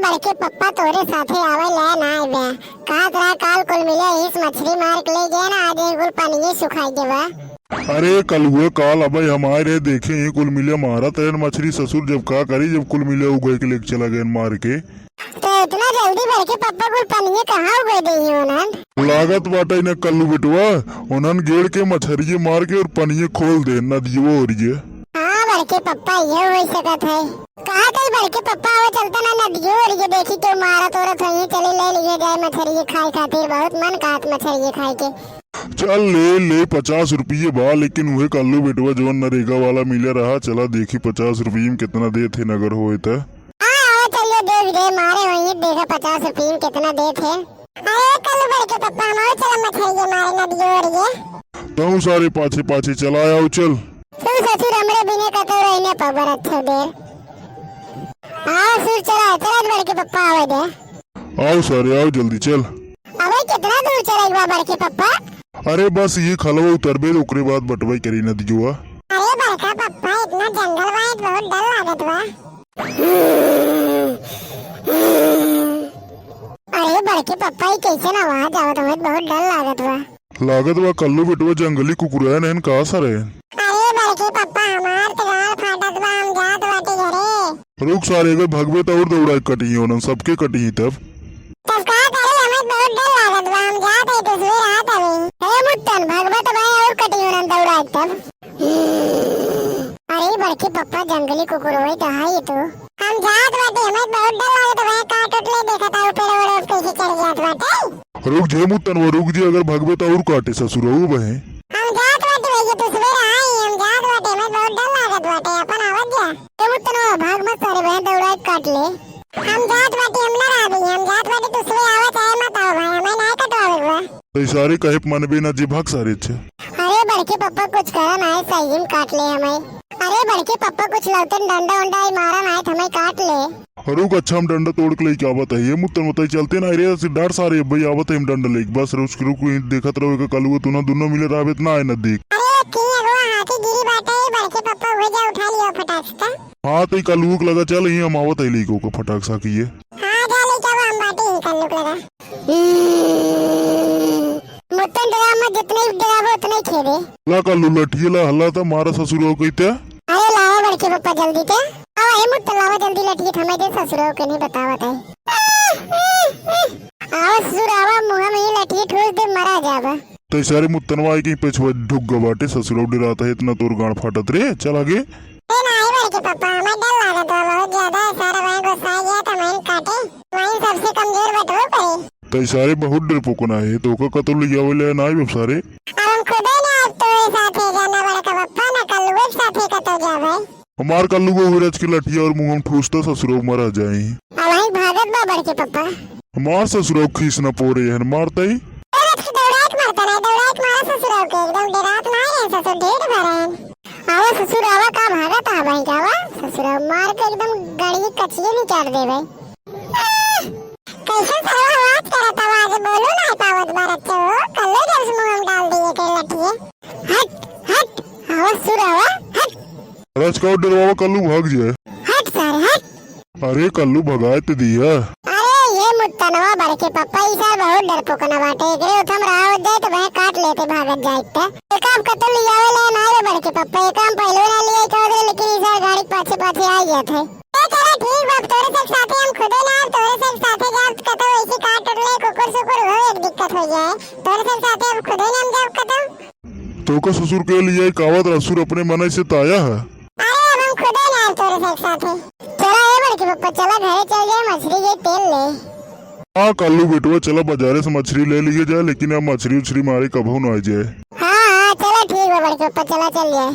बड़के पप्पा तोरे साथे आवे ले ना आवे कहा तरा काल कुल मिले इस मछली मार के ले गए ना आज कुल पानी सुखाई देवा। अरे कल हुए काल अब हमारे देखे ही कुल मिले मारा तेरे मछली ससुर जब का करी जब कुल मिले उगे के लेके चला गए मार के। तो इतना जल्दी बड़के पप्पा कुल पानी कहाँ उगे दी उन्हन लागत बाटा इन्हें कल्लू बिटवा उन्हन गेड़ के मछरिये मार के और पनिये खोल दे नदियों और ये। हाँ बड़के पप्पा ये हो सकत है कहा कहीं बड़के पप्पा वो चलता ना नदियों और ये देखी तो मारा तोरा थोड़ी चले ले लिए जाए मछरिये खाए खातिर बहुत मन कहत मछरिये खाए के। चल ले 50 रुपये बा लेकिन वही कल्लू बेटवा जो नरेगा वाला मिले रहा चला देखी 50 रुपये में कितना दे थे नगर होए था। हाँ चलिए देख दे मारे वही देखा 50 रुपये में कितना दे थे। अरे कल्लू बड़के पप्पा हमारे चला मछरिये मारे नदियों और ये तो सारे पाछे पाछे चला आओ चल। तुम ससुर हमरे बिने कतो रहने पबर अच्छे देर आओ सुर चला चला बड़के पप्पा आवे दे। आओ सारे आओ जल्दी चल। अबे कितना दूर चलेगा बड़के पप्पा। अरे बस ये खलवा उतरबे ओकरे बाद बटवाई करी नदियों। अरे बड़का पप्पा इतना जंगल में बहुत डर लागत बा। अरे बड़के पप्पा ही कैसे आवाज आवत बहुत डर लागत बा कल्लू बेटवा जंगली कुकुरा नैन कहा सर है। अरे बड़के पप्पा हमार तो गाल फाटत बा हम जात बाटे घरे। रुक सारे अगर भगवे तो और दौड़ा कटी होना सबके कटी तब का करे हमें बहुत डर लागत बा हम जात है तो सुई रात हवे। अरे मुट्टन भगवा तो भाई और कटी होना दौड़ा तब। अरे बड़के पप्पा जंगली कुकुर होई तो हाई तो हम जात बाटे हमें बहुत डर लागत बा काट उठले देखा था ऊपर और कैसे चढ़ जात बाटे। रुक जे मुत्तन वो रुक जी अगर भगवे तो और काटे ससुर हो बहे हम जात बाटे भैया तो सुबह आई हम जात बाटे हमें बहुत डर लागत बाटे अपन आवाज जा तो मुत्तन वो भाग मत सारे बहन दौड़ा काट ले। हम जात बाटे हम ना आ गई हम जात बाटे तो सुबह आवा चाहे मत आओ भाई हमें ना कटवावे बा। तो सारे कहे मन भी ना जी भाग सारे अच्छे। अरे बड़के पप्पा कुछ करा ना है सही में काट ले हमें। अरे बड़के पप्पा कुछ लौटन डंडा उंडा ही मारा ना है हमें काट ले। रुक अच्छा हम डंडा तोड़ के लेके आवत है ये मुत्तन बताई चलते ना रे डर सारे भाई आवत है हम डंडा लेके बस रुक देखत रहो कल तू ना दोनों मिले रहा ना है ना देख। अरे की अगवा हाथी गिरी बाटे बड़के पप्पा हो जा उठा लियो फटाक से। हाँ तो कल लगा चल ही हम आवत है लेको को फटाक सा की है। हाँ जा ले जाओ हम बाटे ही कल लगा। मुत्तन ड्रामा जितने डरावो उतने खेदे ला कल्लू लठिए हल्ला था मारा ससुर हो कहते। अरे लाओ बड़के पप्पा जल्दी के आओ हे मुत्तन लाओ जल्दी लठिए हमें दे ससुर के नहीं बतावत है। आओ ससुर आवा मुंह में लठिए ठोस दे मरा जाबा। तो सारे मुत्तनवा आई कहीं पेछवा ढुक गवाटे ससुर डराता है इतना तोर गाड़ फाटत रे चल आगे। ए नहीं बड़के पप्पा हमें डर लागत बा बहुत ज्यादा सारा वहीं गुस्सा गया तो मैं काटे वहीं सबसे कमजोर बटो करे। तो सारे बहुत डर पोकना है तो का कतल ले जावे ना ही सारे हम खुद ही ना तो साथे जाना बड़का पप्पा ना कल्लू साथे कतो जावे। हमार कल्लू को विरज की लठिया और मुंह में ठूसता ससुर मरा जाए। अब वहीं भागत बा बड़के पप्पा हमार ससुर खींच न पोरे है मारता ही मारता नहीं दौड़ाक मारा ससुर के एकदम डरात नहीं है ससुर ढेर भरे आवा ससुर आवा का भागत आ भाई जावा ससुर मार के एकदम गाड़ी कचिए नहीं काट दे भाई। कैसे सारा आवाज करत आवाज बोलो ना पावत बारत हो कल्ले जब मुंह में डाल दिए के लठिए हट आवा ससुर आवा हट रज का डरवा कल्लू भाग जाए हट सारे हट। अरे कल्लू भगाए ते दिया। अरे ये मुत्तनवा बड़के पप्पा इसा बहुत डरपोकना बाटे एकरे उठम राव दे तो वह काट लेते भागत जाइत एक काम कतो लियावे ले ना रे बड़के पप्पा एक काम पहले ना लिए चौधरी लेकिन इसा गाड़ी पाछे पाछे आ गया थे। ए चला ठीक बाप तोरे से साथे हम खुदे ना तोरे से साथे जाब कतो ऐसी काट ले कुकुर सुकुर हो एक दिक्कत हो जाए तोरे से साथे हम खुदे ना जाब कतो तो का ससुर के लिए कावत रसुर अपने मन से ताया है। अरे अब हम खुदे ना तोरे से साथे चला ए बड़के पप्पा चला घरे चल जाए मछली के तेल ले। हाँ कल्लू बेटवा चला बाजारे से मछली ले लिए जाए लेकिन अब मछली उछली मारे कभू न आ जाए। हाँ चलो ठीक है बड़के पप्पा चला चल जाए।